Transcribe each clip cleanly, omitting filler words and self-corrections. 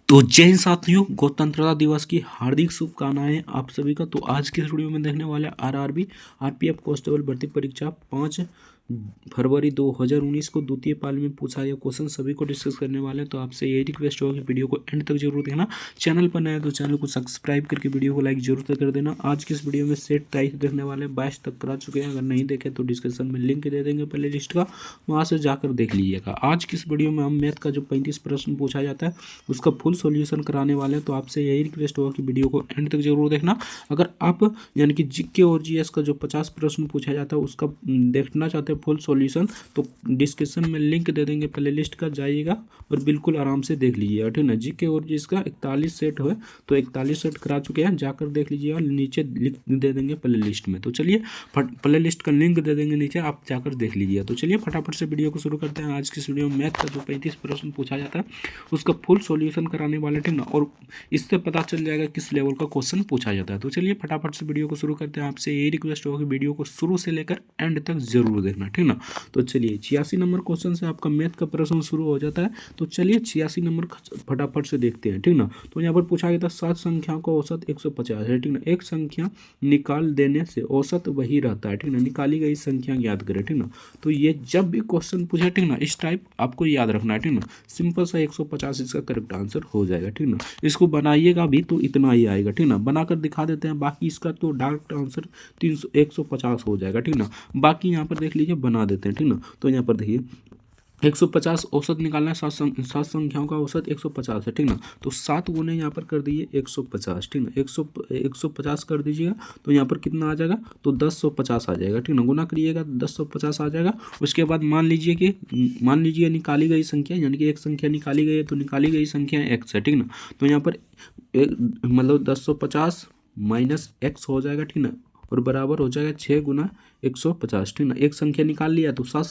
तो जय हिंद साथियों, गणतंत्रता दिवस की हार्दिक शुभकामनाएं आप सभी का। तो आज के इस वीडियो में देखने वाले आरआरबी आरपीएफ कांस्टेबल भर्ती परीक्षा 5 फरवरी 2019 को द्वितीय पाल में पूछा गया क्वेश्चन सभी को डिस्कस करने वाले हैं। तो आपसे यही रिक्वेस्ट होगा कि वीडियो को एंड तक जरूर देखना। चैनल पर नया है तो चैनल को सब्सक्राइब करके वीडियो को लाइक जरूर कर देना। आज की इस वीडियो में सेट तारीख देखने वाले हैं, 22 तक करा चुके हैं। अगर नहीं देखे तो डिस्क्रिप्शन में लिंक दे देंगे प्ले लिस्ट का, वहाँ से जाकर देख लीजिएगा। आज की इस वीडियो में हम मैथ का जो 35 प्रश्न पूछा जाता है उसका फुल सॉल्यूशन कराने वाले हैं। तो आपसे यही रिक्वेस्ट होगा कि वीडियो को एंड तक जरूर देखना। अगर आप यानी कि जीके और जीएस का जो 50 प्रश्न पूछा जाता है उसका देखना चाहते हैं फुल सॉल्यूशन, तो डिस्क्रिप्शन में लिंक दे देंगे प्ले लिस्ट का, जाइएगा और बिल्कुल आराम से देख लीजिएगा, ठीक ना। जीके और जीएस का 41 सेट है, तो 41 सेट करा चुके हैं, जाकर देख लीजिएगा। नीचे लिंक दे देंगे प्ले लिस्ट में। तो चलिए प्ले लिस्ट का लिंक दे देंगे नीचे, आप जाकर देख लीजिएगा। तो चलिए फटाफट से वीडियो को शुरू करते हैं। आज की इस वीडियो में मैथ का जो 35 प्रश्न पूछा जाता है उसका फुल सॉल्यूशन कराने वाले, ठीक ना। और इससे पता चल जाएगा किस लेवल का क्वेश्चन पूछा जाता है। तो चलिए फटाफट से वीडियो को शुरू करते हैं। आपसे यही रिक्वेस्ट होगा कि वीडियो को शुरू से लेकर एंड तक जरूर देखना, ठीक ना। तो चलिए 86 नंबर क्वेश्चन से आपका मैथ का प्रश्न शुरू हो जाता है। तो चलिए 86 नंबर फटाफट से देखते हैं, ठीक ना। तो यहाँ पर पूछा गया था 7 संख्याओं का औसत 150 है, ठीक ना। एक संख्या निकाल देने से औसत वही रहता है, ठीक ना। निकाली गई संख्या याद करें, ठीक ना। तो ये जब भी क्वेश्चन पूछा, ठीक ना, इस टाइप आपको याद रखना है, ठीक ना। सिंपल सा 150 इसका करेक्ट आंसर हो जाएगा, ठीक ना। इसको बनाइएगा भी तो इतना ही आएगा, ठीक ना। बनाकर दिखा देते हैं, बाकी इसका तो डायरेक्ट आंसर 150 हो जाएगा, ठीक ना। बाकी यहाँ पर देख लीजिए, बना देते हैं, ठीक ना। तो यहाँ पर देखिए 150 औसत निकालना है, सात संख्याओं का औसत 150 है, ठीक ना। तो 7 गुने यहाँ पर कर दीजिए 150, ठीक ना। 150 कर दीजिएगा तो यहाँ पर कितना आ जाएगा, तो 1050 आ जाएगा, ठीक ना। गुना करिएगा 1050 आ जाएगा। उसके बाद मान लीजिए निकाली गई संख्या, यानी कि एक संख्या निकाली गई है, तो निकाली गई संख्या x है, ठीक ना। तो यहाँ पर मतलब 1050 माइनस एक्स हो जाएगा, ठीक ना, और बराबर हो जाएगा 6 गुना 150, ठीक ना। एक संख्या निकाल लिया तो सात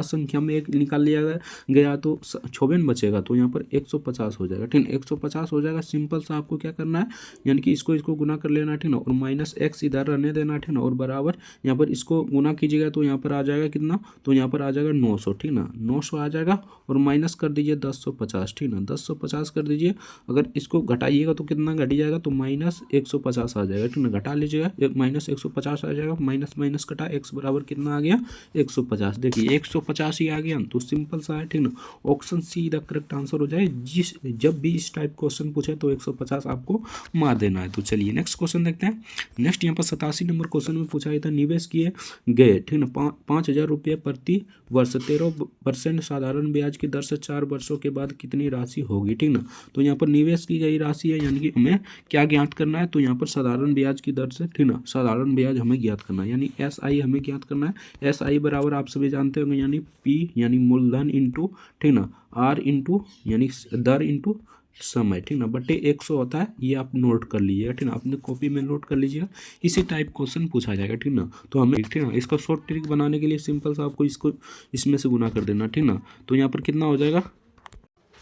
संख्या में एक निकाल लिया गया तो 54 बचेगा, तो यहाँ पर 150 हो जाएगा, ठीक ना। 150 हो जाएगा। सिंपल सा आपको क्या करना है, यानी कि इसको गुना कर लेना, ठीक ना, और माइनस एक्स इधर रहने देना, ठीक ना, और बराबर यहाँ पर इसको गुना कीजिएगा तो यहाँ पर आ जाएगा कितना, तो यहाँ पर आ जाएगा 900, ठीक ना। 900 आ जाएगा और माइनस कर दीजिए 1050, ठीक ना। 1050 कर दीजिए। अगर इसको घटाइएगा तो कितना घट जाएगा, तो माइनस 150 आ जाएगा, ठीक ना। घटा लीजिएगा, माइनस 150 आ जाएगा। माइनस माइनस कटा, एक्स बराबर कितना आ गया, 150। देखिए 150 ही आ गया, तो सिंपल सा है, ठीक ना। Option see the correct answer हो जाए। जब भी इस टाइप क्वेश्चन पूछे तो 150 आपको मार देना है। तो चलिए नेक्स्ट क्वेश्चन देखते हैं। नेक्स्ट यहाँ पर 87 नंबर क्वेश्चन में पूछा गया था, निवेश किए गए, ठीक ना, 5,000 रुपये प्रति वर्ष 13% साधारण ब्याज की दर से 4 वर्षों के बाद कितनी राशि होगी, ठीक ना। तो यहाँ पर निवेश की गई राशि है, यानी कि हमें क्या ज्ञात करना है, तो यहाँ पर साधारण ब्याज की दर से, ठीक ना, साधारण ब्याज हमें ज्ञात करना है, यानी SI हमें ज्ञात करना है। SI बराबर आप सभी जानते होंगे, यानी P यानी मूलधन इंटू, ठीक ना, R इंटू यानी दर इंटू समय, ठीक ना, बटे 100 होता है। ये आप नोट कर लीजिएगा, ठीक ना, अपने कॉपी में नोट कर लीजिएगा। इसी टाइप क्वेश्चन पूछा जाएगा, ठीक ना। तो हमें, ठीक ना, इसका शॉर्ट ट्रिक बनाने के लिए सिंपल सा आपको इसको इसमें से गुना कर देना, ठीक ना। तो यहाँ पर कितना हो जाएगा,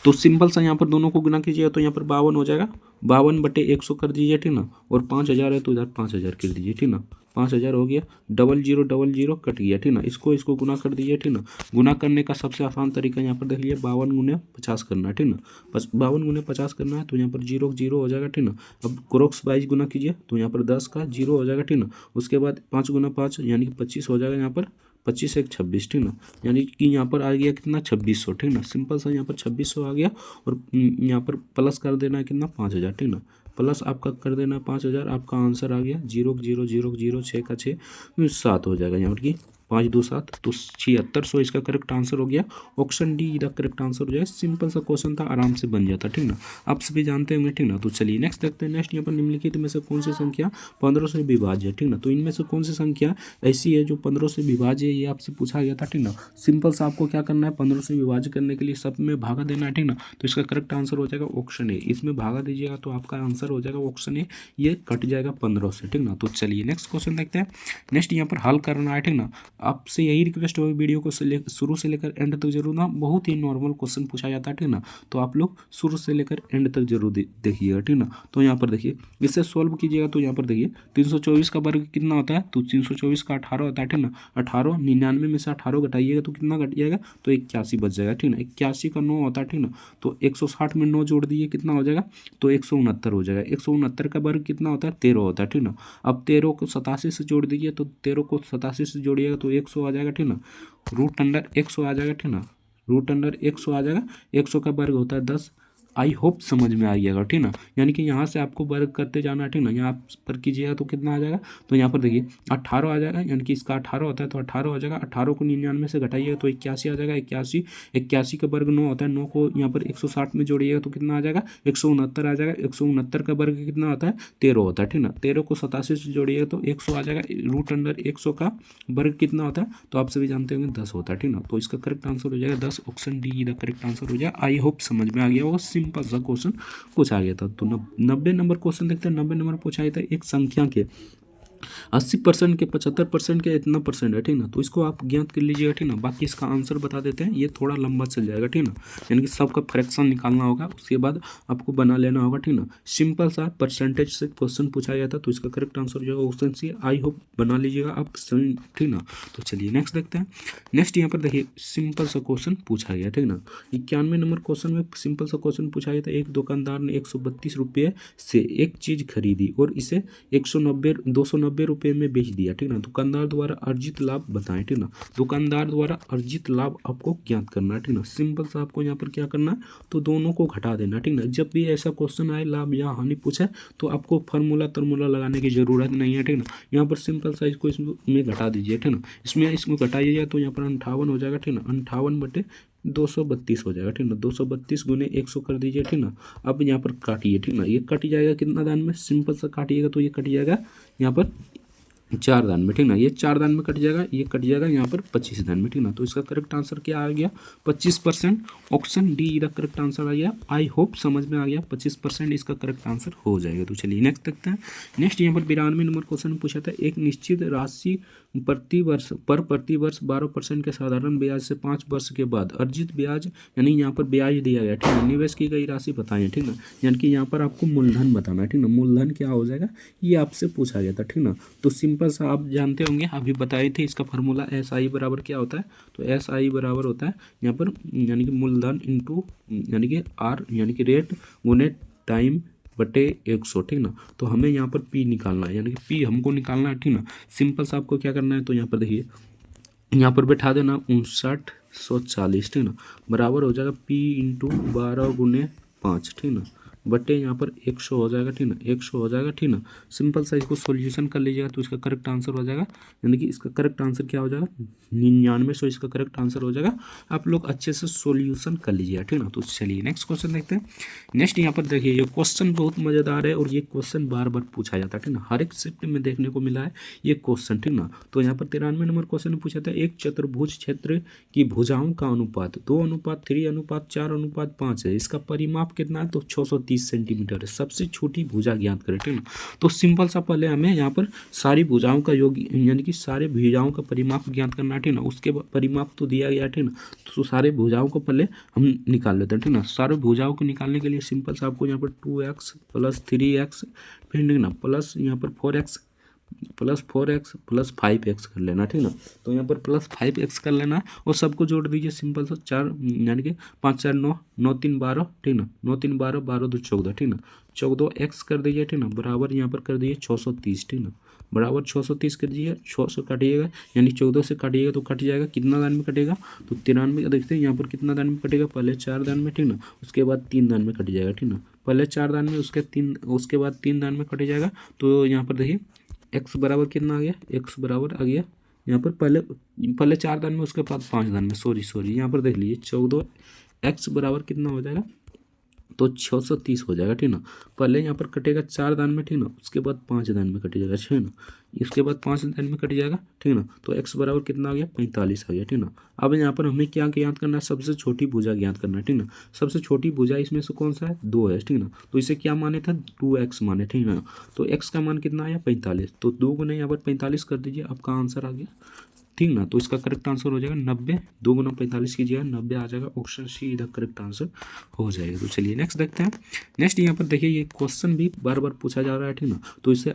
तो सिंपल सा यहाँ पर दोनों को गुना कीजिएगा तो यहाँ पर 52 हो जाएगा। 52 बटे 100 कर दीजिए, ठीक ना, और 5000 है तो इधर 5000 कर दीजिए, ठीक ना। 5000 हो गया, 0000 कट गया, ठीक ना। इसको गुना कर दीजिए, ठीक ना। गुना करने का सबसे आसान तरीका यहाँ पर देख लीजिए, 52 गुने 50 करना है, ठीक ना। 52 गुने 50 करना है तो यहाँ पर 0 0 हो जाएगा, ठीक ना। अब क्रॉस वाइज गुना कीजिए तो यहाँ पर 10 का 0 हो जाएगा, ठीक ना। उसके बाद 5 गुना 5 यानी कि 25 हो जाएगा, यहाँ पर 25 एक 26, ठीक ना, यानी कि यहाँ पर आ गया कितना 2600, ठीक ना। सिंपल सा यहाँ पर 2600 आ गया, और यहाँ पर प्लस कर देना है कितना 5000, ठीक ना। प्लस आपका कर देना है 5000, आपका आंसर आ गया 0 0 0 0 6 का 6 7 हो जाएगा, यहाँ पर कि 5 2 7, तो 7600 इसका करेक्ट आंसर हो गया। Option D the correct answer हो जाए। सिंपल सा क्वेश्चन था, आराम से बन जाता, ठीक ना। आप सभी जानते होंगे, ठीक ना। तो चलिए नेक्स्ट देखते हैं। नेक्स्ट यहाँ पर निम्नलिखित में से कौन सी संख्या 15 से विभाज्य है, ठीक ना। तो इनमें से कौन सी संख्या ऐसी है जो 15 से विभाज्य है, ये आपसे पूछा गया था, ठीक ना। सिंपल सा आपको क्या करना है, 15 से विभाज्य करने के लिए सब में भागा देना है, ठीक ना। तो इसका करेक्ट आंसर हो जाएगा ऑप्शन ए। इसमें भागा दीजिएगा तो आपका आंसर हो जाएगा ऑप्शन ए, ये कट जाएगा 15 से, ठीक ना। तो चलिए नेक्स्ट क्वेश्चन देखते हैं। नेक्स्ट यहाँ पर हल करना है, ठीक ना। आपसे यही रिक्वेस्ट होगी, वीडियो को शुरू से लेकर एंड तक जरूर ना, बहुत ही नॉर्मल क्वेश्चन पूछा जाता है, ठीक ना। तो आप लोग शुरू से लेकर एंड तक जरूर देखिएगा, ठीक ना। तो यहाँ पर देखिए, इससे सॉल्व कीजिएगा तो यहाँ पर देखिए 324 का वर्ग कितना होता है, तो 324 का 18 होता है, ठीक ना। 18 99 में से 18 घटाइएगा तो कितना घट जाएगा, तो 81 बच जाएगा, ठीक ना। 81 का 9 होता है, ठीक ना। तो 160 में 9 जोड़ दीजिए, कितना हो जाएगा, तो 169 हो जाएगा। 169 का वर्ग कितना होता है, 13 होता है, ठीक ना। अब 13 को 87 से जोड़ दीजिए, तो 13 को 87 से जोड़िएगा तो 100 आ जाएगा, ठीक ना। रूट अंडर 100 आ जाएगा, ठीक ना। रूट अंडर 100 आ जाएगा। 100 का वर्ग होता है 10। आई होप समझ में आ गया, ठीक ना। यानी कि यहाँ से आपको वर्ग करते जाना है, ठीक ना। यहाँ पर कीजिएगा तो कितना आ जाएगा, तो यहाँ पर देखिए 18 आ जाएगा, यानी कि इसका 18 होता है तो 18 हो जाएगा। 18 को 99 से घटाइएगा तो 81 आ जाएगा। 81 का वर्ग 9 होता है, 9 को यहाँ पर 160 में जोड़िएगा तो कितना आ जाएगा, 169 आ जाएगा। 169 का वर्ग कितना होता है, 13 होता है, ठीक ना। 13 को 87 से जोड़िएगा तो 100 आ जाएगा। रूट अंडर 100 का वर्ग कितना होता है, तो आप सभी जानते होंगे 10 होता है, ठीक ना। तो इसका करेक्ट आंसर हो जाएगा 10, option D the correct answer हो जाएगा। आई होप समझ में आ गया होगा, सिंपल सा क्वेश्चन पूछा गया था। तो 90 नंबर क्वेश्चन देखते हैं। 90 नंबर पूछा गया था, एक संख्या के 80% के 75% के इतना परसेंट है, ठीक ना। तो इसको आप ज्ञात कर लीजिएगा, ठीक ना। बाकी इसका आंसर बता देते हैं, ये थोड़ा लंबा चल जाएगा, ठीक ना। यानी कि सबका फ्रैक्शन निकालना होगा, उसके बाद आपको बना लेना होगा, ठीक ना। सिंपल सा परसेंटेज से क्वेश्चन पूछा गया था, तो इसका करेक्ट आंसर जो है ऑप्शन सी। आई होप बना लीजिएगा आप, ठीक ना। तो चलिए नेक्स्ट देखते हैं। नेक्स्ट यहाँ पर देखिए, सिंपल सा क्वेश्चन पूछा गया, ठीक ना। 91 नंबर क्वेश्चन में सिंपल सा क्वेश्चन पूछा गया था। एक दुकानदार ने 132 रुपये से एक चीज़ खरीदी और इसे 290 रुपये में बेच दिया, ठीक ना। दुकानदार द्वारा अर्जित लाभ बताएं, ठीक ना। दुकानदार द्वारा अर्जित लाभ आपको ज्ञात करना है, ठीक ना। सिंपल सा आपको यहाँ पर क्या करना है, तो दोनों को घटा देना, ठीक ना। जब भी ऐसा क्वेश्चन आए, लाभ या हानि पूछे, तो आपको फार्मूला तरमूला लगाने की जरूरत नहीं है, ठीक ना। यहाँ पर सिंपल सा इसको इसमें घटा दीजिए, ठीक ना। इसमें घटाइएगा तो यहाँ पर 58 हो जाएगा, ठीक ना। 58/232 हो जाएगा, ठीक ना। 232 गुने 100 कर दीजिए, ठीक ना। अब यहाँ पर काटिए, ठीक ना। ये कट जाएगा कितना दान में, सिंपल सा काटिएगा तो ये कट जाएगा यहाँ पर 4 दान में, ठीक ना। ये 4 दान में कट जाएगा, ये कट जाएगा यहाँ पर 25 दान में, ठीक ना। तो इसका करेक्ट आंसर क्या आ गया, 25%, ऑप्शन डी का करेक्ट आंसर आ गया। आई होप समझ में आ गया, 25% इसका करेक्ट आंसर हो जाएगा। तो चलिए नेक्स्ट देखते हैं। नेक्स्ट यहाँ पर 92 नंबर क्वेश्चन पूछा था। एक निश्चित राशि प्रति वर्ष 12% के साधारण ब्याज से 5 वर्ष के बाद अर्जित ब्याज, यानी यहाँ पर ब्याज दिया गया, ठीक है। निवेश की गई राशि बताएं, ठीक ना। यानी कि यहाँ पर आपको मूलधन बताना है, ठीक ना। मूलधन क्या हो जाएगा, ये आपसे पूछा गया था, ठीक ना। तो सिंपल सा आप जानते होंगे, अभी बताए थे इसका फार्मूला, SI बराबर क्या होता है, तो SI बराबर होता है यहाँ पर यानी कि मूलधन इंटू यानी कि R यानी कि रेट गुने टाइम बटे 100, ठीक ना। तो हमें यहाँ पर P निकालना है, यानी कि P हमको निकालना है, ठीक ना। सिंपल सा आपको क्या करना है, तो यहाँ पर देखिए, यहाँ पर बैठा देना 5940, ठीक ना, बराबर हो जाएगा P इंटू 12 गुने 5, ठीक ना, बटे यहाँ पर 100 हो जाएगा, ठीक ना। 100 हो जाएगा, ठीक ना। सिंपल सा इसको सॉल्यूशन कर लीजिएगा तो इसका करेक्ट आंसर हो जाएगा, यानी कि इसका करेक्ट आंसर क्या हो जाएगा, 99। इसका करेक्ट आंसर हो जाएगा। आप लोग अच्छे से सॉल्यूशन कर लीजिएगा, ठीक ना। तो चलिए नेक्स्ट क्वेश्चन देखते हैं। नेक्स्ट यहाँ पर देखिए, ये क्वेश्चन बहुत मज़ेदार है और ये क्वेश्चन बार बार पूछा जाता है, ठीक ना। हर एक शिफ्ट में देखने को मिला है ये क्वेश्चन, ठीक ना। तो यहाँ पर 93 नंबर क्वेश्चन पूछा था। एक चतुर्भुज क्षेत्र की भुजाओं का अनुपात 2:3:4:5 है। इसका परिमाप कितना है, तो 630 सेंटीमीटर है। सबसे छोटी भुजा ज्ञात करें, ठीक ना। तो सिंपल सा पहले हमें यहाँ पर सारी भुजाओं का योग यानी कि सारे भुजाओं का परिमाप ज्ञात करना है, ठीक ना। उसके परिमाप तो दिया गया, ठीक ना। तो सारे भुजाओं को पहले हम निकाल लेते हैं, ठीक ना। सारे भुजाओं को निकालने के लिए सिंपल सा आपको यहाँ पर 2x + 3x फिर ठीक ना प्लस यहाँ पर 4x प्लस 5x कर लेना, ठीक ना। तो यहाँ पर प्लस 5x कर लेना और सबको जोड़ दीजिए सिंपल सा 4 यानी कि 5 4 9 9 3 12, ठीक ना। 9 3 12 12 2 14, ठीक ना। 14x कर दीजिए, ठीक ना, बराबर यहाँ पर कर दीजिए 630, ठीक ना। बराबर 630 कर दीजिए, 6 से काटिएगा यानी 14 से काटिएगा तो कट जाएगा, कितना दान में कटेगा, तो 93। देखते हैं यहाँ पर कितना दान में कटेगा, पहले 4 दान में, ठीक ना, उसके बाद 3 दान में कट जाएगा, ठीक ना। पहले 4 दान में, उसके बाद 3 दान में कट जाएगा। तो यहाँ पर देखिए x बराबर कितना आ गया, x बराबर आ गया यहाँ पर पहले 4 दान में, उसके बाद 5 दान में, सॉरी यहाँ पर देख लीजिए 14x बराबर कितना हो जाएगा, तो 630 हो जाएगा, ठीक ना। पहले यहाँ पर कटेगा 4 दान में, ठीक ना, उसके बाद 5 दान में कट जाएगा, ठीक ना। इसके बाद 5 दान में कट जाएगा, ठीक ना। तो x बराबर कितना आ गया, 45 आ गया, ठीक ना। अब यहाँ पर हमें क्या ज्ञात करना है, सबसे छोटी भुजा ज्ञात करना है, ठीक ना। सबसे छोटी भुजा इसमें से कौन सा है, 2 है, ठीक ना। तो इसे क्या माने था, 2x माने, ठीक ना। तो x का मान कितना आया, 45। तो 2 गुने यहाँ पर 45 कर दीजिए, आपका आंसर आ गया ठीक ना। तो इसका करेक्ट आंसर हो जाएगा 90, 2 गुना 45 कीजिएगा 90 आ जाएगा, ऑप्शन सी इधर करेक्ट आंसर हो जाएगा। तो चलिए नेक्स्ट देखते हैं। नेक्स्ट यहाँ पर देखिए ये क्वेश्चन भी बार बार पूछा जा रहा है, ठीक ना। तो इसे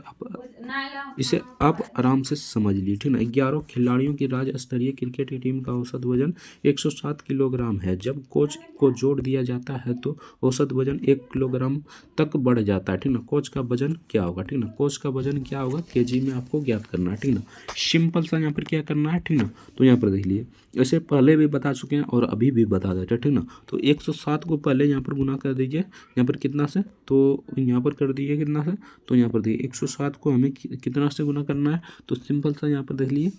आप आराम से समझ लीजिए, ठीक ना। 11 खिलाड़ियों की राज्य स्तरीय क्रिकेट की टीम का औसत वजन 107 किलोग्राम है। जब कोच को जोड़ दिया जाता है तो औसत वजन 1 किलोग्राम तक बढ़ जाता है, ठीक ना। कोच का वजन क्या होगा, ठीक ना। कोच का वजन क्या होगा केजी में आपको ज्ञात करना है, ठीक ना। सिंपल सा यहाँ पर क्या करना है, ठीक ना। तो यहाँ पर देख लीजिए, ऐसे पहले भी बता चुके हैं और अभी भी बता देते हैं, ठीक ना। तो 107 को पहले यहाँ पर गुना कर दीजिए, यहाँ पर कितना से, तो यहाँ पर कर दीजिए कितना से, तो यहाँ पर देखिए 107 को हमें कितना से गुना करना है, तो सिंपल सा यहाँ पर देख लीजिए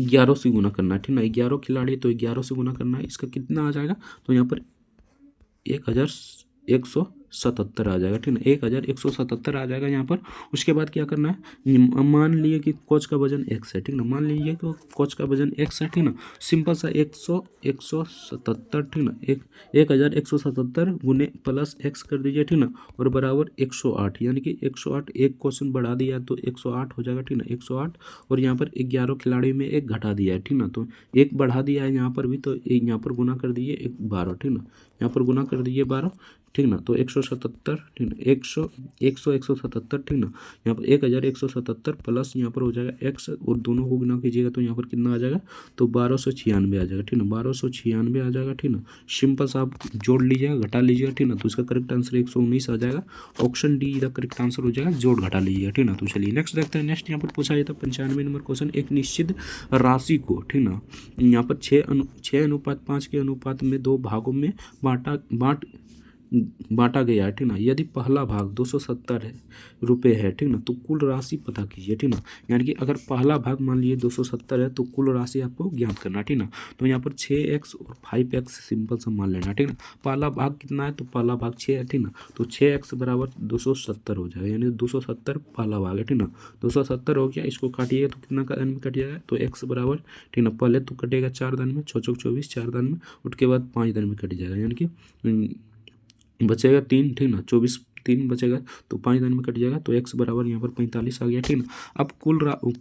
11 से गुना करना है, ठीक ना। 11 खिलाड़ी तो 11 से गुना करना है, इसका कितना आ जाएगा, तो यहाँ पर 1177 आ जाएगा, ठीक ना। 1177 आ जाएगा यहाँ पर। उसके बाद क्या करना है, मान लीजिए कि कोच का वजन x है, ठीक ना। मान लीजिए कि कोच का वजन x है, ठीक ना। सिंपल सा 177, ठीक ना। 1177 गुने प्लस x कर दीजिए, ठीक ना, और बराबर 108, यानी कि 108 एक क्वेश्चन बढ़ा दिया तो 108 हो जाएगा, ठीक ना। 108 और यहाँ पर 11 खिलाड़ी में एक घटा दिया है, ठीक ना। तो एक बढ़ा दिया है यहाँ पर भी, तो यहाँ पर गुना कर दीजिए 12, ठीक ना। यहाँ पर गुना कर दीजिए 12, ठीक ना। तो 177, ठीक ना, 177, ठीक ना। यहाँ पर 1177 प्लस यहाँ पर हो जाएगा x, और दोनों को गुना कीजिएगा तो यहाँ पर कितना आ जाएगा, तो 1296 आ जाएगा, ठीक ना। 1296 आ जाएगा, ठीक ना। सिंपल सा आप जोड़ लीजिएगा, घटा लीजिएगा, ठीक ना। तो इसका करेक्ट आंसर 119 आ जाएगा, ऑप्शन डी इसका करेक्ट आंसर हो जाएगा, जोड़ घटा लीजिएगा, ठीक ना। तो चलिए नेक्स्ट देखते हैं। नेक्स्ट यहाँ पर पूछा जाता है 95 नंबर क्वेश्चन। एक निश्चित राशि को, ठीक ना, यहाँ पर 6:5 के अनुपात में 2 भागों में बांटा गया है, ठीक ना। यदि पहला भाग 270 रुपये है, ठीक ना, तो कुल राशि पता कीजिए, ठीक ना। यानी कि अगर पहला भाग मान लीजिए 270 है तो कुल राशि आपको ज्ञात करना, ठीक ना। तो यहाँ पर 6x और 5x सिंपल सा मान लेना, ठीक ना। पहला भाग कितना है, तो पहला भाग 6 है, ठीक ना। तो 6x बराबर 270 हो जाएगा, यानी 270 पहला भाग है, ठीक ना। 270 हो गया, इसको काटिएगा तो कितना का दिन में कट जाएगा, तो x बराबर, ठीक ना, पहले तो कटेगा 4 दिन में, 6 चौक 24, 4 दिन में, उसके बाद 5 दिन में कट जाएगा, यानी कि बचेगा 3, ठीक ना। 24 3 बचेगा तो 5 दिन में कट जाएगा, तो x बराबर यहाँ पर 45 आ गया, ठीक ना। अब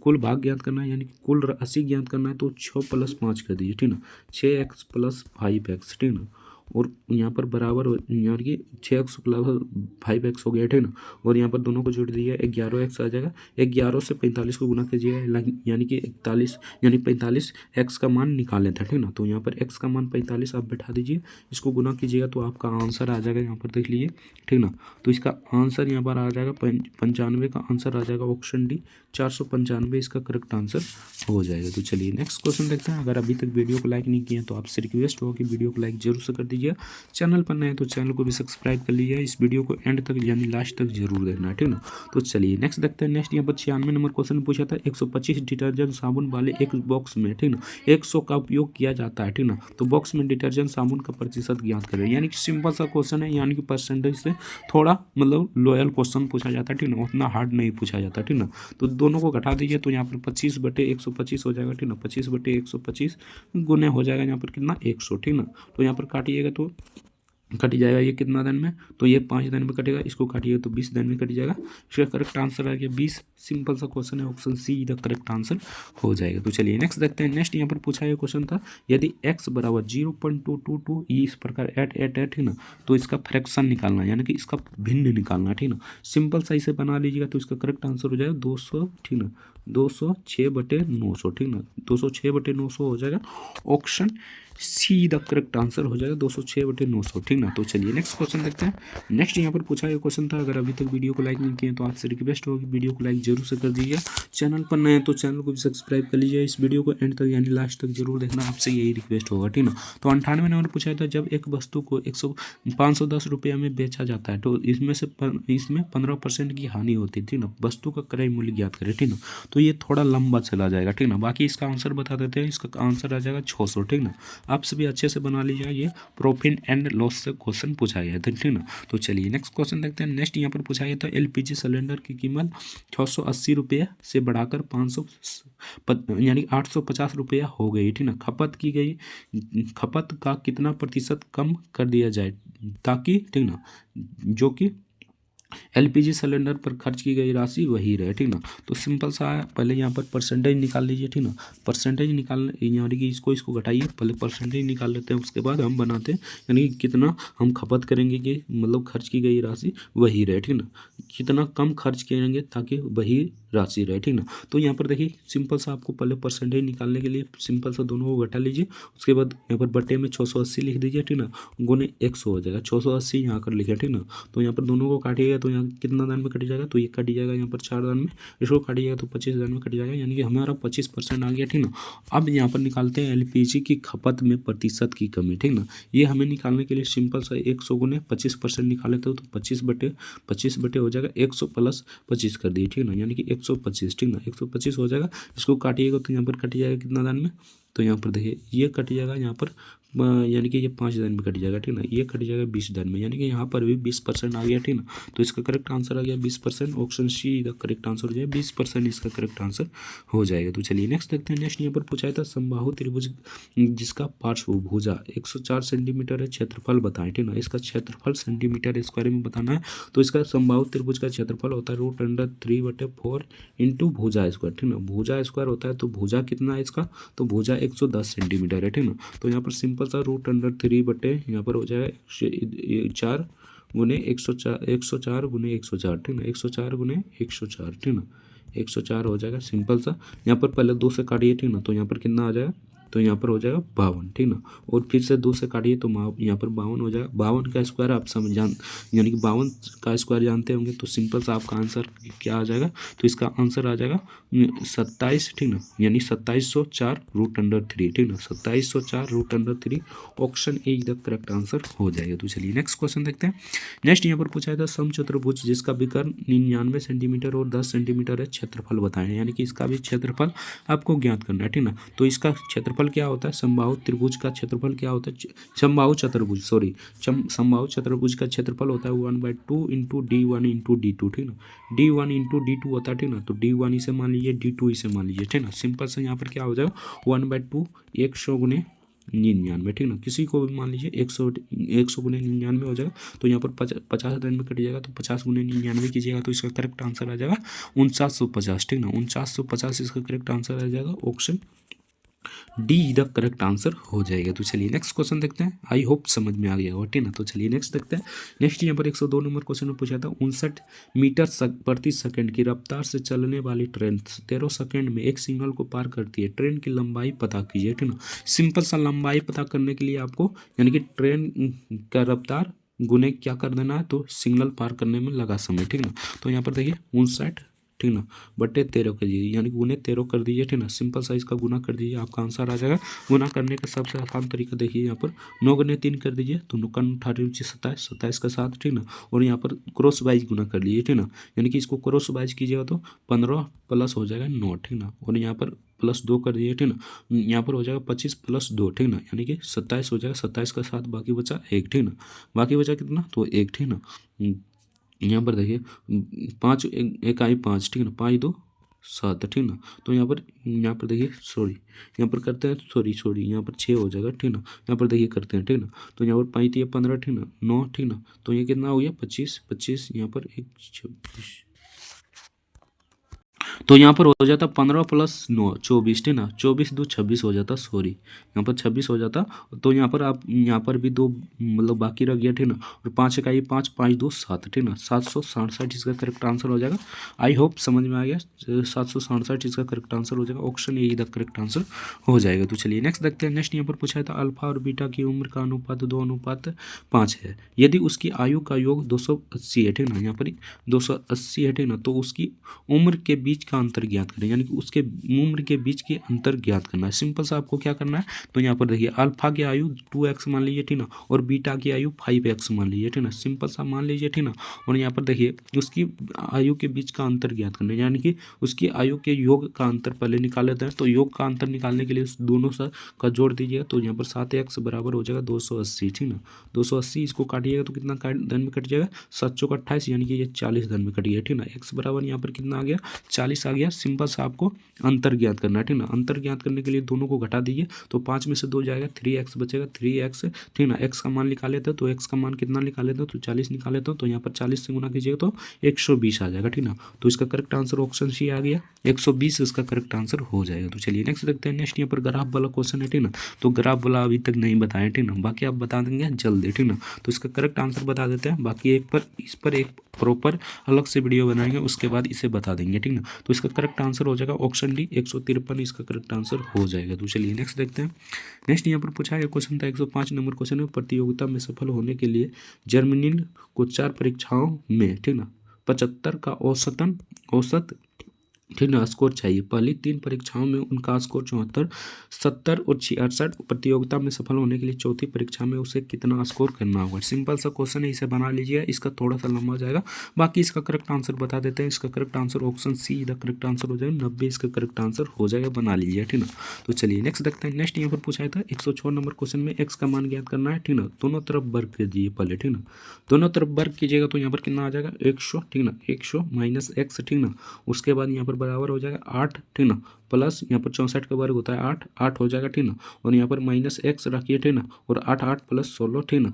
कुल भाग ज्ञात करना है, यानी कि कुल राशि ज्ञात करना है, तो 6 + 5 कर दीजिए, ठीक ना। 6x + 5x, ठीक ना, और यहाँ पर बराबर यानी कि 6x + 5x हो गया, ठीक ना। और यहाँ पर दोनों को जोड़ दिया 11x आ जाएगा। 11 से 45 को गुना कीजिएगा, यानी कि 41, यानी 45 x का मान निकाले थे, ठीक ना। तो यहाँ पर x का मान 45 आप बैठा दीजिए, इसको गुना कीजिएगा तो आपका आंसर आ जाएगा, यहाँ पर देख लीजिए, ठीक ना। तो इसका आंसर यहाँ पर आ जाएगा 95 का आंसर आ जाएगा, ऑप्शन डी 495 इसका करेक्ट आंसर हो जाएगा। तो चलिए नेक्स्ट क्वेश्चन देखते हैं। अगर अभी तक वीडियो को लाइक नहीं किया तो आपसे रिक्वेस्ट होगा कि वीडियो को लाइक जरूर से कर दीजिए। चैनल पर नए तो चैनल को भी सब्सक्राइब कर लीजिए। इस वीडियो को एंड तक यानी लास्ट तक जरूर देखना है, ठीक ना। तो चलिए नेक्स्ट देखते हैं। नेक्स्ट यहाँ पर 96 नंबर क्वेश्चन पूछा था। 125 डिटर्जेंट साबुन वाले एक बॉक्स में, ठीक ना, 100 का उपयोग किया जाता है, ठीक ना। तो बॉक्स में डिटर्जेंट साबुन का प्रतिशत ज्ञात करें, यानी कि सिंपल सा क्वेश्चन है, यानी कि परसेंटेज से थोड़ा मतलब लोयल क्वेश्चन पूछा जाता है, ठीक ना। उतना हार्ड नहीं पूछा जाता, ठीक ना। तो दोनों को घटा दीजिए तो यहाँ पर 25/125 हो जाएगा, ठीक ना। 25/125 गुने हो जाएगा यहाँ पर कितना 100, ठीक ना। तो यहाँ पर काटिएगा तो कट जाएगा, ये कितना दिन में, तो ये 5 दिन में कटेगा, इसको काटिएगा तो 20 दिन में कट जाएगा। इसका करेक्ट आंसर आ गया 20। सिंपल सा क्वेश्चन है, option see the correct answer हो जाएगा। तो चलिए नेक्स्ट देखते हैं। नेक्स्ट यहाँ पर पूछा गया क्वेश्चन था, यदि x बराबर 0.222 इस प्रकार ऐट ठीक ना, तो इसका फ्रैक्शन निकालना है, यानी कि इसका भिन्न निकालना है, ठीक ना। सिंपल सा इसे बना लीजिएगा तो इसका करेक्ट आंसर हो जाएगा 200, ठीक ना, 206/900, ठीक ना। 206/900 हो जाएगा, option see the correct answer हो जाएगा 206/900, ठीक ना। तो चलिए नेक्स्ट क्वेश्चन देखते हैं। नेक्स्ट यहाँ पर पूछा गया क्वेश्चन था, अगर अभी तक वीडियो को लाइक नहीं किए तो आपसे रिक्वेस्ट होगी वीडियो को लाइक जरूर से कर दीजिए। चैनल पर नए हैं तो चैनल को भी सब्सक्राइब कर लीजिए। इस वीडियो को एंड तक यानी लास्ट तक जरूर देखना, आपसे यही रिक्वेस्ट होगा, ठीक ना। तो 98 नंबर पूछा था, जब एक वस्तु को 510 रुपये में बेचा जाता है तो इसमें 15% की हानि होती है, ठीक ना। वस्तु का क्रय मूल्य ज्ञात करें, ठीक ना। तो ये थोड़ा लंबा चला जाएगा, ठीक ना। बाकी इसका आंसर बता देते हैं। इसका आंसर आ जाएगा 600, ठीक ना। आप सभी अच्छे से बना लीजिएगा, ये प्रॉफिट एंड लॉस से क्वेश्चन पूछा गया था, ठीक ना। तो चलिए नेक्स्ट क्वेश्चन देखते हैं। नेक्स्ट यहाँ पर पूछा गया था, एलपीजी सिलेंडर की कीमत 680 रुपये से बढ़ाकर 500 यानी 850 रुपया हो गई, ठीक ना। खपत का कितना प्रतिशत कम कर दिया जाए ताकि, ठीक ना, जो कि एलपीजी सिलेंडर पर खर्च की गई राशि वही रहे, ठीक ना। तो सिंपल सा है, पहले यहाँ पर परसेंटेज निकाल लीजिए, ठीक ना। परसेंटेज निकाल यानी कि इसको घटाइए, पहले परसेंटेज निकाल लेते हैं, उसके बाद हम बनाते हैं यानी कि कितना हम खपत करेंगे कि मतलब खर्च की गई राशि वही रहे, ठीक ना। कितना कम खर्च करेंगे ताकि वही राशि रहे, ठीक ना। तो यहाँ पर देखिए सिंपल सा आपको पहले परसेंटेज निकालने के लिए सिंपल सा दोनों को घटा लीजिए, उसके बाद यहाँ पर बटे में 680 लिख दीजिए, ठीक ना। गुने 100 हो जाएगा, 680 यहाँ कर लिखा, ठीक ना। तो यहाँ पर दोनों को काटिएगा तो यहाँ कितना दान में कट जाएगा, तो ये कट जाएगा यहाँ पर 4 दान में, इसको काटिएगा तो 25 दान में कट जाएगा, यानी कि हमारा 25% आ गया, ठीक ना। अब यहाँ पर निकालते हैं एलपीजी की खपत में प्रतिशत की कमी, ठीक ना। ये हमें निकालने के लिए सिंपल सा 100 गुने 25% निकाले तो 25 बटे हो जाएगा 100 प्लस 25 कर दिए, ठीक ना, यानी कि 125, ठीक ना। 125 हो जाएगा, इसको काटिएगा तो यहाँ पर कट जाएगा कितना दान में, तो यहाँ पर देखिए ये कट जाएगा यहाँ पर यानी कि ये 5 दान में कट जाएगा, ठीक ना। ये कट जाएगा 20 दान में, यानी कि यहाँ पर भी 20% आ गया, ठीक ना। तो इसका करेक्ट आंसर आ गया 20%, option see the correct answer हो जाएगा, 20% इसका करेक्ट आंसर हो जाएगा। तो चलिए नेक्स्ट देखते हैं। नेक्स्ट यहाँ पर पूछा था समबाहु त्रिभुज जिसका पार्श्वभुजा 104 सेंटीमीटर है, क्षेत्रफल बताएं, ठीक ना। इसका क्षेत्रफल सेंटीमीटर स्क्वायर में बताना है, तो इसका समबाहु त्रिभुज का क्षेत्रफल होता है √3/4 इंटू भुजा स्क्वायर, ठीक ना। भुजा स्क्वायर होता है तो भुजा कितना है इसका, तो भुजा 110 सेंटीमीटर है, ठीक ना। तो यहाँ पर सिंपल सा √3 बटे यहाँ पर हो जाएगा 4 गुने 104 गुने 104, ठीक ना। 104 गुने 104, ठीक ना। 104 हो जाएगा सिंपल सा, यहाँ पर पहले 2 से काटिए, ठीक ना। तो यहाँ पर कितना आ जाएगा, तो यहाँ पर हो जाएगा 52, ठीक ना। और फिर से 2 से काटिए तो यहाँ पर 52 हो जाएगा। 52 का स्क्वायर आप यानी कि 52 का स्क्वायर जानते होंगे, तो सिंपल सा आपका आंसर क्या आ जाएगा, तो इसका आंसर आ जाएगा 27, ठीक ना, यानी 2704√3, ठीक ना। 2704√3 option A the correct answer हो जाएगा। तो चलिए नेक्स्ट क्वेश्चन देखते हैं। नेक्स्ट यहाँ पर पूछा था समचतुर्भुज जिसका विकर्ण 99 सेंटीमीटर और 10 सेंटीमीटर है, क्षेत्रफल बताएं, यानी कि इसका भी क्षेत्रफल आपको ज्ञात करना है, ठीक ना। तो इसका क्षेत्रफल क्या होता है, समबाहु त्रिभुज का क्षेत्रफल क्या होता है, समबाहु चतुर्भुज का क्षेत्रफल होता है 1/2 इंटू D1 इंटू D2, ठीक ना। D1 इंटू D2 होता है, ठीक ना। तो D1 इसे मान लीजिए, D2 इसे मान लीजिए, ठीक ना। सिंपल से यहाँ पर क्या हो जाएगा 1/2 100 गुने 99, ठीक ना। किसी को भी मान लीजिए 100 गुने 99 हो जाएगा, तो यहाँ पर 50 दिन में कट जाएगा, तो 50 गुने 99 कीजिएगा तो इसका करेक्ट आंसर आ जाएगा 4950, ठीक ना। 4950 इसका करेक्ट आंसर आ जाएगा, option D the correct answer हो जाएगा। तो चलिए नेक्स्ट क्वेश्चन देखते हैं, आई होप समझ में आ गया होगा, ठीक ना। तो चलिए नेक्स्ट देखते हैं। नेक्स्ट यहाँ पर 102 नंबर क्वेश्चन में पूछा था 59 मीटर प्रति सेकंड की रफ्तार से चलने वाली ट्रेन 13 सेकंड में एक सिग्नल को पार करती है, ट्रेन की लंबाई पता कीजिए, ठीक ना। सिंपल सा लंबाई पता करने के लिए आपको यानी कि ट्रेन का रफ्तार गुने क्या कर देना है, तो सिग्नल पार करने में लगा समय, ठीक ना। तो यहाँ पर देखिए 59, ठीक ना, बटे 13 कीजिए, यानी गुने 13 कर दीजिए, ठीक ना। सिंपल साइज का गुना कर दीजिए, आपका आंसर आ जाएगा। गुना करने का सबसे आसान तरीका देखिए, यहाँ पर 9 गुने 3 कर दीजिए, तो 9 का 27, 27 का 7, ठीक ना। और यहाँ पर क्रॉस वाइज गुना कर लीजिए, ठीक ना, यानी कि इसको क्रॉस वाइज कीजिएगा तो 15 प्लस हो जाएगा 9, ठीक ना। और यहाँ पर +2 कर दीजिए, ठीक ना। यहाँ पर हो जाएगा 25 + 2, ठीक ना, यानी कि 27 हो जाएगा। 27 का 7, बाकी बचा 1, ठीक ना। बाकी बचा कितना, तो 1, ठीक ना। यहाँ पर देखिए 5 एक आई 5, ठीक है ना, 5 2 7, ठीक ना। तो यहाँ पर देखिए यहाँ पर करते हैं सॉरी यहाँ पर 6 हो जाएगा, ठीक ना। यहाँ पर देखिए करते हैं, ठीक ना। तो यहाँ पर 5 15, ठीक ना, 9, ठीक ना। तो ये कितना हो गया 25 यहाँ पर 1 26, तो यहाँ पर हो जाता 15 + 9 24, ठीक ना। 24 2 26 हो जाता, सॉरी यहाँ पर 26 हो जाता। तो यहाँ पर आप यहाँ पर भी 2 मतलब बाकी रह गया, ठीक ना। और 5 इकाई 5 5 2 7, ठीक ना। 767 इसका करेक्ट आंसर हो जाएगा। आई होप समझ में आ गया, 767 इसका करेक्ट आंसर हो जाएगा, option A the correct answer हो जाएगा। तो चलिए नेक्स्ट देखते हैं। नेक्स्ट यहाँ पर पूछा था अल्फा और बीटा की उम्र का अनुपात 2:5 है, यदि उसकी आयु का योग 280 है, ठीक ना। यहाँ पर 280 है, ठीक ना। तो उसकी उम्र के बीच का अंतर ज्ञात करें, यानी कि उसके उम्र के बीच के अंतर ज्ञात करना है। सिंपल सा आपको क्या करना है, तो यहाँ पर देखिए अल्फा की आयु 2x मान लीजिए, ठीक ना। और बीटा की आयु 5x मान लीजिए, ठीक ना। सिंपल सा मान लीजिए, ठीक ना। और यहाँ पर देखिए उसकी आयु के बीच का अंतर ज्ञात करना है, यानी कि उसकी आयु के योग का अंतर पहले निकाल लेते हैं। तो योग का अंतर निकालने के लिए उस दोनों का जोड़ दीजिएगा, तो यहाँ पर 7x बराबर हो जाएगा 280, ठीक ना। 280 इसको काटिएगा तो कितना धन में कट जाएगा, 7 चौक 28, यानी कि ये 40 धन में कट गया, ठीक ना। x बराबर यहाँ पर कितना आ गया 40 120 आ गया। सिंपल सा आपको अंतर ज्ञात करना है, ठीक ना। अंतर ज्ञात करने के लिए दोनों को घटा दीजिए, तो 5 में से 2 जाएगा, 3x बचेगा, 3x, ठीक ना। x का मान निकाले थे तो x का मान कितना निकाले थे, तो 40 निकाले थे, तो यहाँ पर 40 से गुना कीजिएगा तो 120 आ जाएगा, ठीक ना। तो इसका करेक्ट आंसर ऑप्शन सी आ गया, 120 इसका करेक्ट आंसर हो जाएगा। तो चलिए नेक्स्ट देखते हैं। नेक्स्ट यहाँ पर ग्राफ वाला क्वेश्चन है, ठीक ना। तो ग्राफ वाला अभी तक नहीं बताया, ठीक ना, बाकी आप बता देंगे जल्दी, ठीक ना। तो इसका करेक्ट आंसर बता देते हैं, बाकी इस पर एक प्रॉपर अलग से वीडियो बनाएंगे, उसके बाद इसे बता देंगे, ठीक ना। तो इसका करेक्ट आंसर हो जाएगा ऑप्शन डी, 153 इसका करेक्ट आंसर हो जाएगा। तो चलिए नेक्स्ट देखते हैं। नेक्स्ट यहाँ पर पूछा गया क्वेश्चन था 105 नंबर क्वेश्चन है। प्रतियोगिता में सफल होने के लिए जर्मनी को 4 परीक्षाओं में, ठीक ना, 75 का औसत, ठीक ना, स्कोर चाहिए। पहली 3 परीक्षाओं में उनका स्कोर 74, 70 और 66। प्रतियोगिता में सफल होने के लिए चौथी परीक्षा में उसे कितना स्कोर करना होगा। सिंपल सा क्वेश्चन है, इसे बना लीजिए। इसका थोड़ा सा लंबा हो जाएगा, बाकी इसका करेक्ट आंसर बता देते हैं। इसका correct answer option see the correct answer हो जाएगा, 90 इसका करेक्ट आंसर हो जाएगा, बना लीजिए, ठीक ना। तो चलिए नेक्स्ट देखते हैं। नेक्स्ट यहाँ पर पूछा था 106 नंबर क्वेश्चन में एक्स का मान ज्ञात करना है, ठीक ना। दोनों तरफ वर्ग कीजिए पहले, ठीक ना। दोनों तरफ वर्ग कीजिएगा तो यहाँ पर कितना आ जाएगा, 100, ठीक ना। 100 माइनस एक्स, ठीक ना। उसके बाद यहाँ पर बराबर हो जाएगा 8, ठीक ना, प्लस यहाँ पर 64 का वर्ग होता है 8, 8 हो जाएगा, ठीक ना। और यहाँ पर माइनस एक्स रखिए, ठीक ना। और 8, 8 प्लस 16, ठीक ना,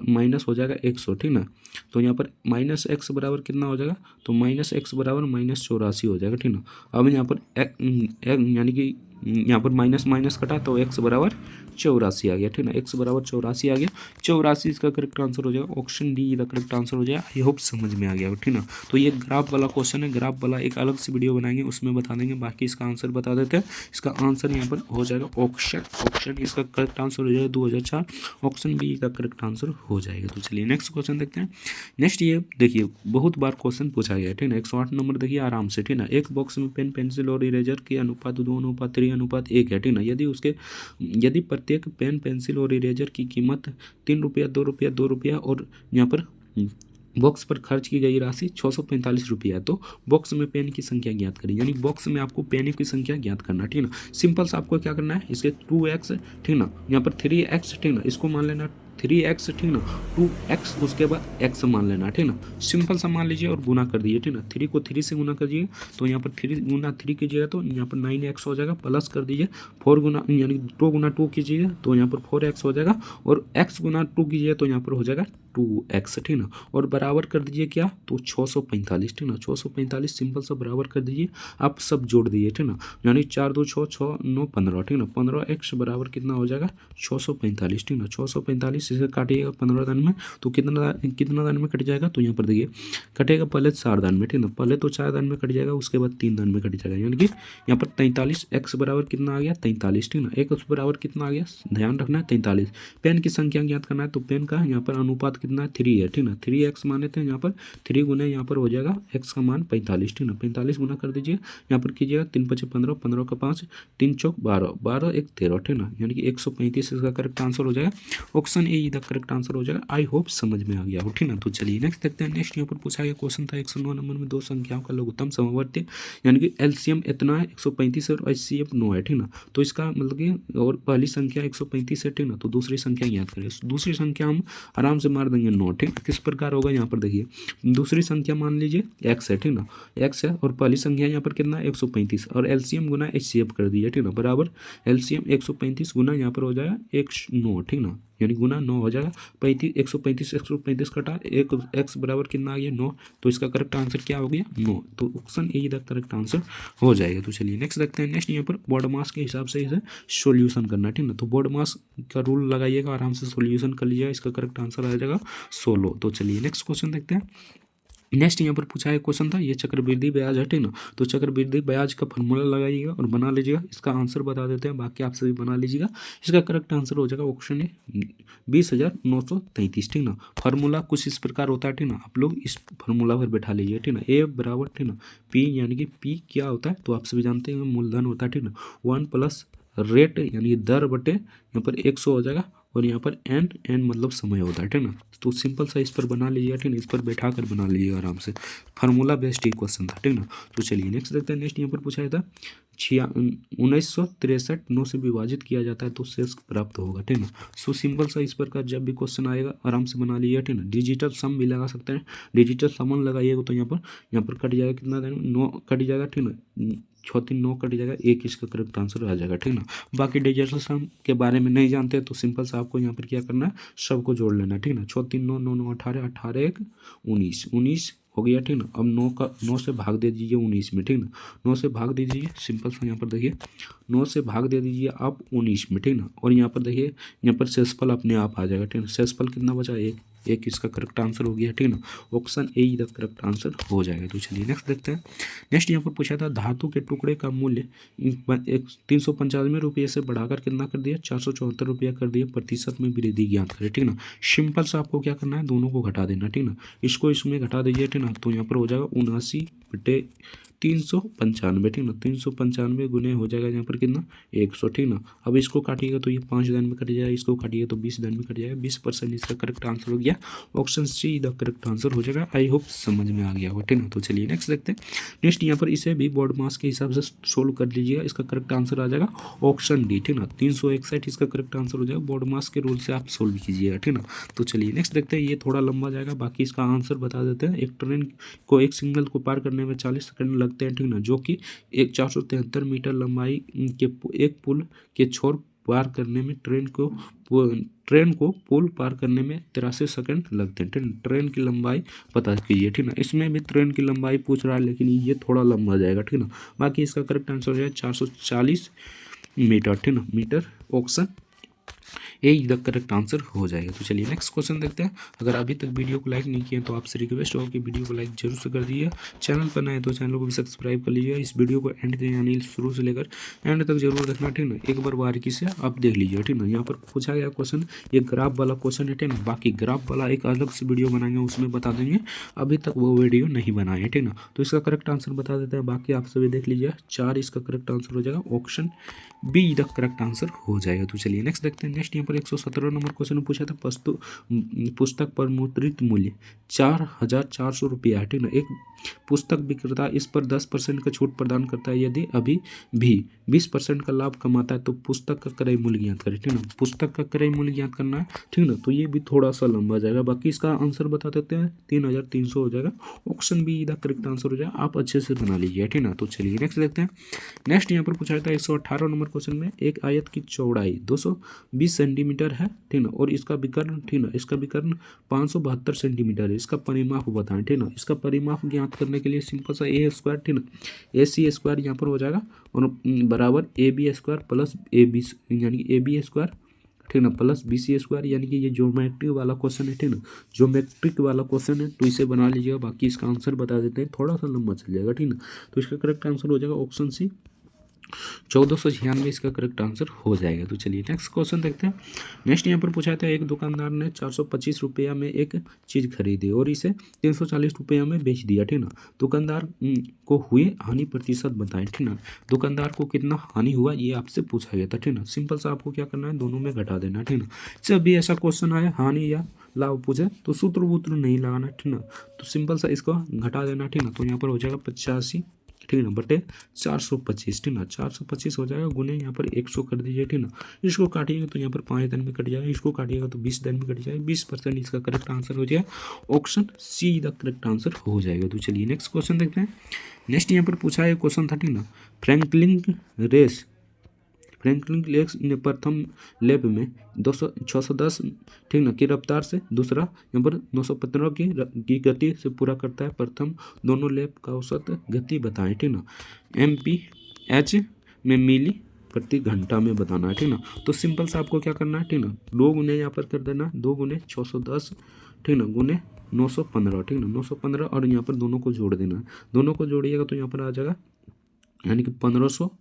माइनस हो जाएगा 100, ठीक ना। तो यहाँ पर माइनस एक्स बराबर कितना हो जाएगा, तो माइनस एक्स बराबर -84 हो जाएगा, ठीक ना। अब यहाँ पर यानी कि यहाँ पर माइनस माइनस कटा तो एक्स बराबर 84 आ गया, ठीक ना। एक्स बराबर 84 आ गया, 84 इसका करेक्ट आंसर हो जाएगा, option D the correct answer हो जाएगा। आई होप समझ में आ गया, ठीक ना। तो ये ग्राफ वाला क्वेश्चन है, ग्राफ वाला एक अलग से वीडियो बनाएंगे, उसमें बता देंगे। बाकी इसका आंसर बता देते हैं। इसका आंसर यहाँ पर हो जाएगा ऑप्शन इसका करेक्ट आंसर हो जाएगा 2004, ऑप्शन बी का करेक्ट आंसर हो जाएगा। तो चलिए नेक्स्ट क्वेश्चन देखते हैं। नेक्स्ट ये देखिए, बहुत बार क्वेश्चन पूछा गया है, ठीक ना। 108 नंबर देखिए आराम से, ठीक ना। एक बॉक्स में पेन, पेंसिल और इरेजर के अनुपात 2:3:1 है, ठीक ना। यदि प्रत्येक पेन, पेंसिल और इरेजर की कीमत 3 रुपया, 2 रुपया, 2 रुपया और यहाँ पर बॉक्स पर खर्च की गई राशि 645 रुपया है, तो बॉक्स में पेन की संख्या ज्ञात करें। यानी बॉक्स में आपको पेन की संख्या ज्ञात करना, ठीक ना। सिंपल सा आपको क्या करना है, इसके 2x, ठीक ना, यहाँ पर 3x, ठीक ना, इसको मान लेना 3x, ठीक ना, 2x, उसके बाद x मान लेना, ठीक ना। सिंपल सा मान लीजिए और गुना कर दीजिए, ठीक ना। 3 को 3 से गुना कर दीजिए तो यहाँ पर 3 गुना 3 कीजिएगा तो यहाँ पर 9x हो जाएगा, प्लस कर दीजिए 4 गुना यानी 2 गुना 2 कीजिए तो यहाँ पर 4x हो जाएगा, और x गुना 2 कीजिए तो यहाँ पर हो जाएगा 2x, ठीक ना। और बराबर कर दीजिए क्या, तो 645, ठीक ना। 645 सिंपल सा बराबर कर दीजिए, आप सब जोड़ दीजिए, ठीक ना। यानी 4 2 6 6 9 15, ठीक ना। 15x बराबर कितना हो जाएगा, 645, ठीक ना। 645 इसे काटिएगा 15 दान में तो कितना दान में कट जाएगा, तो यहाँ पर देखिए कटेगा पहले 4 दान में, ठीक ना। पहले तो 4 दान में कट जाएगा, उसके बाद 3 दान में कट जाएगा, यानी कि यहाँ पर 43, x बराबर कितना आ गया, 43, ठीक ना। x बराबर कितना आ गया, ध्यान रखना है 43। पेन की संख्या ज्ञात करना है, तो पेन का यहाँ पर अनुपात कितना है, 3 है, ठीक ना। 3x मान लेते हैं, यहाँ पर 3 गुना यहाँ पर हो जाएगा x का मान 45, ठीक ना। 45 गुना कर दीजिए, यहाँ पर कीजिएगा 3 5 15, 15 का 5, 3 चौक 12, 12 1 13, ठीक ना। यानी कि 135 इसका करेक्ट आंसर हो जाएगा, ऑप्शन ए इधर करेक्ट आंसर हो जाएगा। आई होप समझ में आ गया हो, ठीक ना। तो चलिए नेक्स्ट देखते हैं। नेक्स्ट यहाँ पर पूछा गया क्वेश्चन था 109 नंबर में 2 संख्याओं का लघुत्तम समवर्ती, यानी कि एलसीएम इतना है 135 और एचसीएफ 9 है, ठीक ना। तो इसका मतलब कि और पहली संख्या 135 है, ठीक ना। तो दूसरी संख्या याद करें, दूसरी संख्या हम आराम से मार देंगे 9, ठीक। किस प्रकार होगा, यहाँ पर देखिए दूसरी संख्या मान लीजिए x है, ठीक ना, x है, और पहली संख्या यहाँ पर कितना 135 और एलसीएम गुना एचसीएफ कर दिया, ठीक ना, बराबर एलसीएम 135 गुना यहाँ पर हो जाएगा 9, ठीक ना। यानी गुना 9 हो जाएगा, 135 कटा एक x बराबर कितना आ गया 9, तो इसका करेक्ट आंसर क्या हो गया 9, तो option A the correct answer हो जाएगा। तो चलिए नेक्स्ट देखते हैं। नेक्स्ट यहाँ पर बॉड मास के हिसाब से इसे सॉल्यूशन करना है, ठीक ना। तो बॉड मास का रूल लगाइएगा, आराम से सॉल्यूशन कर लीजिएगा, इसका करेक्ट आंसर आ जाएगा 16। तो चलिए नेक्स्ट क्वेश्चन देखते हैं। नेक्स्ट यहाँ पर पूछा है क्वेश्चन था, ये चक्रवृद्धि ब्याज है, ठीक ना। तो चक्रवृद्धि ब्याज का फॉर्मूला लगाइएगा और बना लीजिएगा, इसका आंसर बता देते हैं, बाकी आप सभी बना लीजिएगा। इसका करेक्ट आंसर हो जाएगा ऑप्शन ए 20,933, ठीक ना। फार्मूला कुछ इस प्रकार होता है, ठीक ना। आप लोग इस फार्मूला पर बैठा लीजिए, ठीक ना। ए बराबर, ठीक ना, पी, यानी कि पी क्या होता है, तो आप सभी जानते हैं मूलधन होता है, ठीक ना। 1 प्लस रेट यानी दर बटे यहाँ पर 100 हो जाएगा, और यहाँ पर एन, एन मतलब समय होता है, ठीक है ना। तो सिंपल सा इस पर बना लीजिएगा, ठीक है, इस पर बैठा कर बना लीजिएगा आराम से, फार्मूला बेस्ड क्वेश्चन था, ठीक है ना। तो चलिए नेक्स्ट देखते हैं। नेक्स्ट यहाँ पर पूछा था 1963 9 से विभाजित किया जाता है तो शेष प्राप्त होगा, ठीक है ना। सो सिंपल सा इस प्रकार जब भी क्वेश्चन आएगा आराम से बना लीजिएगा, ठीक है ना। डिजिटल सम भी लगा सकते हैं, डिजिटल समन लगाइएगा तो यहाँ पर कट जाएगा कितना देना, 9 कट जाएगा, ठीक है ना। 6 3 9 कट जाएगा, एक इसका करेक्ट आंसर आ जाएगा, ठीक है ना। बाकी डिजिटल सम के बारे में नहीं जानते तो सिंपल सा आपको यहाँ पर क्या करना है, सबको जोड़ लेना है, ठीक है ना। 6 3 9 9 9 18 18 1 19 19 हो गया, ठीक ना। अब 9 से भाग दे दीजिए 19 में, ठीक ना। 9 से भाग दे दीजिए, सिंपल सा यहाँ पर देखिए 9 से भाग दे दीजिए आप 19 में, ठीक ना। और यहाँ पर देखिए यहाँ पर शेषफल अपने आप आ जाएगा, ठीक ना। शेषफल कितना बचा, एक इसका करेक्ट आंसर हो गया, ठीक ना। Option A he the correct answer हो जाएगा। तो चलिए नेक्स्ट देखते हैं। नेक्स्ट यहाँ पर पूछा था धातु के टुकड़े का मूल्य 395 रुपये से बढ़ाकर कितना कर दिया, 474 रुपया कर दिया, प्रतिशत में वृद्धि ज्ञात करें, ठीक ना। सिंपल सा आपको क्या करना है, दोनों को घटा देना, ठीक ना। इसको इसमें घटा दीजिए, ठीक ना। तो यहाँ पर हो जाएगा 79/395, ठीक ना। 395 गुने हो जाएगा यहाँ पर कितना, 100, ठीक ना। अब इसको काटिएगा तो ये 5 दिन में कट जाएगा, इसको काटिएगा तो 20 दिन में कट जाएगा, 20% इसका करेक्ट आंसर हो गया। Option see the correct answer हो जाएगा। आई होप समझ में आ गया होगा, ठीक ना। तो चलिए नेक्स्ट देखते हैं। नेक्स्ट यहाँ पर इसे भी बोर्ड मास के हिसाब से सोल्व कर लीजिएगा, इसका करेक्ट आंसर आ जाएगा ऑप्शन डी, ठीक ना। 361 इसका करेक्ट आंसर हो जाएगा। बोर्ड मास के रूल से आप सोल्व कीजिएगा, ठीक ना। तो चलिए नेक्स्ट देखते हैं। ये थोड़ा लंबा जाएगा, बाकी इसका आंसर बता देते हैं। एक ट्रेन को एक सिग्नल को पार करने में 40 सेकंड लगते हैं, ठीक ना। जो कि एक 473 मीटर लंबाई के एक पुल के छोर पार करने में ट्रेन को पुल पार करने में 83 सेकंड लगते हैं, ठीक है। ट्रेन की लंबाई पता कीजिए, ठीक ना। इसमें भी ट्रेन की लंबाई पूछ रहा है लेकिन ये थोड़ा लंबा जाएगा, ठीक ना। बाकी इसका करेक्ट आंसर हो जाएगा 440 मीटर, ठीक ना। मीटर ऑप्शन यही द करेक्ट आंसर हो जाएगा। तो चलिए नेक्स्ट क्वेश्चन देखते हैं। अगर अभी तक वीडियो को लाइक नहीं किया तो आपसे रिक्वेस्ट होगा कि वीडियो को लाइक जरूर से कर दीजिए। चैनल पर नए तो चैनल को भी सब्सक्राइब कर लीजिए। इस वीडियो को एंड तक यानी शुरू से लेकर एंड तक जरूर देखना, ठीक ना। एक बार बारीकी से आप देख लीजिए, ठीक ना। यहाँ पर पूछा गया क्वेश्चन ये ग्राफ वाला क्वेश्चन है, ठीक ना। बाकी ग्राफ वाला एक अलग से वीडियो बनाएंगे, उसमें बता देंगे, अभी तक वो वीडियो नहीं बनाए, ठीक ना। तो इसका करेक्ट आंसर बता देते हैं, बाकी आप सभी देख लीजिए। 4 इसका करेक्ट आंसर हो जाएगा। Option be the correct answer हो जाएगा। तो चलिए नेक्स्ट देखते हैं। नेक्स्ट यहाँ पर 117 नंबर क्वेश्चन में पूछा था पुस्तक पर मुद्रित मूल्य 4,400 रुपया है, ठीक ना। एक पुस्तक विक्रेता इस पर 10% का छूट प्रदान करता है। यदि अभी भी 20% का लाभ कमाता है तो पुस्तक का क्रय मूल्य ज्ञात करें, ठीक ना। पुस्तक का क्रय मूल्य ज्ञात करना है, ठीक ना। तो ये भी थोड़ा सा लंबा जाएगा, बाकी इसका आंसर बता देते हैं। 3,300 हो जाएगा। Option be the correct answer हो जाएगा। आप अच्छे से बना लीजिए, ठीक ना। तो चलिए नेक्स्ट देखते हैं। नेक्स्ट यहाँ पर पूछा था 118 नंबर क्वेश्चन में एक आयत की चौड़ाई 220 सेंटीमीटर है, ठीक ना। और इसका विकर्ण, ठीक ना, इसका विकर्ण 572 सेंटीमीटर है। इसका परिमाप बताएं, ठीक ना। इसका परिमाप ज्ञात करने के लिए सिंपल सा ए स्क्वायर, ठीक ना, AC स्क्वायर यहाँ पर हो जाएगा और बराबर AB स्क्वायर प्लस AB यानी कि AB स्क्वायर, ठीक ना, प्लस BC स्क्वायर, यानी कि ये ज्योमेट्रिक वाला क्वेश्चन है, ठीक ना। ज्योमेट्रिक वाला क्वेश्चन है तो इसे बना लीजिएगा। बाकी इसका आंसर बता देते हैं, थोड़ा सा लंबा चल जाएगा, ठीक ना। तो इसका करेक्ट आंसर हो जाएगा ऑप्शन सी 1496 इसका करेक्ट आंसर हो जाएगा। तो चलिए नेक्स्ट क्वेश्चन देखते हैं। नेक्स्ट यहाँ पर पूछा था एक दुकानदार ने 425 रुपया में एक चीज़ खरीदी और इसे 340 रुपया में बेच दिया, ठीक ना। दुकानदार को हुए हानि प्रतिशत बताएं, ठीक ना। दुकानदार को कितना हानि हुआ ये आपसे पूछा गया था, ठीक ना। सिंपल सा आपको क्या करना है, दोनों में घटा देना, ठीक ना। जब भी ऐसा क्वेश्चन आया हानि या लाभ पूछे तो सूत्र वूत्र नहीं लगाना, ठीक ना। तो सिंपल सा इसको घटा देना, ठीक ना। तो यहाँ पर हो जाएगा 85, ठीक ना, बटे 425, ठीक ना। 425 हो जाएगा गुने यहाँ पर 100 कर दीजिए, ठीक ना। इसको काटिएगा तो यहाँ पर 5 दिन में कट जाएगा, इसको काटिएगा तो 20 दिन में कट जाएगा। 20% इसका करेक्ट आंसर हो जाएगा। Option see the correct answer हो जाएगा। तो चलिए नेक्स्ट क्वेश्चन देखते हैं। नेक्स्ट यहाँ पर पूछा है क्वेश्चन था, ठीक ना, फ्रैंकलिन रेस ने प्रथम लैप में 610, ठीक ना, की रफ्तार से, दूसरा यहाँ पर 915 की गति से पूरा करता है। प्रथम दोनों लैप का औसत गति बताएं, ठीक ना। MPH में मिली प्रति घंटा में बताना है, ठीक ना। तो सिंपल सा आपको क्या करना है, ठीक ना, 2 गुने यहाँ पर कर देना, 2 गुने 610, ठीक ना, गुने 915, ठीक ना, 915 और यहाँ पर दोनों को जोड़ देना है। दोनों को जोड़िएगा तो यहाँ पर आ जाएगा यानी कि 1500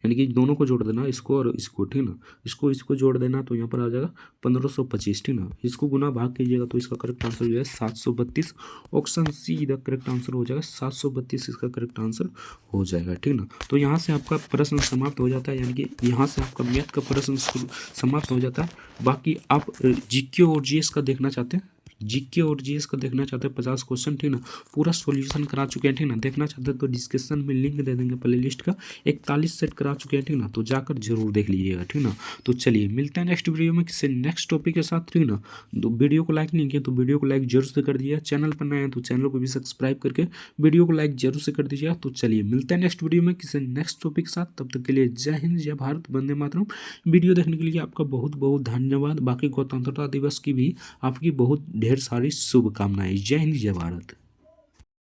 यानी कि दोनों को जोड़ देना, इसको और इसको, ठीक ना, इसको जोड़ देना तो यहाँ पर आ जाएगा 1525, ठीक ना। इसको गुना भाग कीजिएगा तो इसका करेक्ट आंसर जो है 732। ऑप्शन सी इधर करेक्ट आंसर हो जाएगा, 732 इसका करेक्ट आंसर हो जाएगा, ठीक ना। तो यहाँ से आपका प्रश्न समाप्त हो जाता है, यानी कि यहाँ से आपका मैथ का प्रश्न समाप्त हो जाता है। बाकी आप जीके और जीएस का देखना चाहते हैं, जीके और जीएस का देखना चाहते हैं 50 क्वेश्चन, ठीक ना, पूरा सॉल्यूशन करा चुके हैं, ठीक ना। देखना चाहते हैं तो डिस्क्रिप्शन में लिंक दे देंगे प्ले लिस्ट का, 41 सेट करा चुके हैं, ठीक ना, तो जाकर जरूर देख लीजिएगा, ठीक ना। तो चलिए मिलते हैं नेक्स्ट वीडियो में किसी नेक्स्ट टॉपिक के साथ, ठीक ना। तो वीडियो को लाइक नहीं किया तो वीडियो को लाइक जरूर से कर दीजिए, चैनल पर नए हैं तो चैनल को भी सब्सक्राइब करके वीडियो को लाइक जरूर से कर दीजिएगा। तो चलिए मिलते हैं नेक्स्ट वीडियो में किसी नेक्स्ट टॉपिक के साथ, तब तक के लिए जय हिंद, जय भारत, वंदे मातरम। वीडियो देखने के लिए आपका बहुत बहुत धन्यवाद। बाकी गणतंत्रता दिवस की भी आपकी बहुत ढेर सारी शुभकामनाएं। जय हिंद, जय भारत।